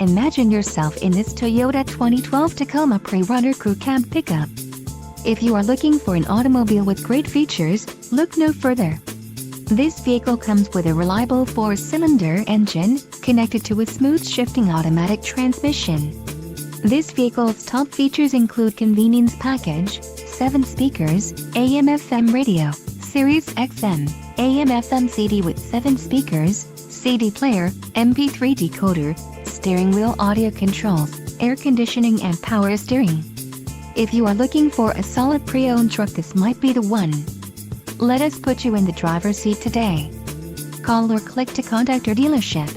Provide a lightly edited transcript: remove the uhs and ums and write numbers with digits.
Imagine yourself in this Toyota 2012 Tacoma PreRunner Crew Cab pickup. If you are looking for an automobile with great features, look no further. This vehicle comes with a reliable 4-cylinder engine, connected to a smooth shifting automatic transmission. This vehicle's top features include convenience package, 7 speakers, AM/FM radio, Sirius XM, AM/FM CD with 7 speakers, CD player, MP3 decoder, steering wheel audio controls, air conditioning and power steering. If you are looking for a solid pre-owned truck, this might be the one. Let us put you in the driver's seat today. Call or click to contact our dealership.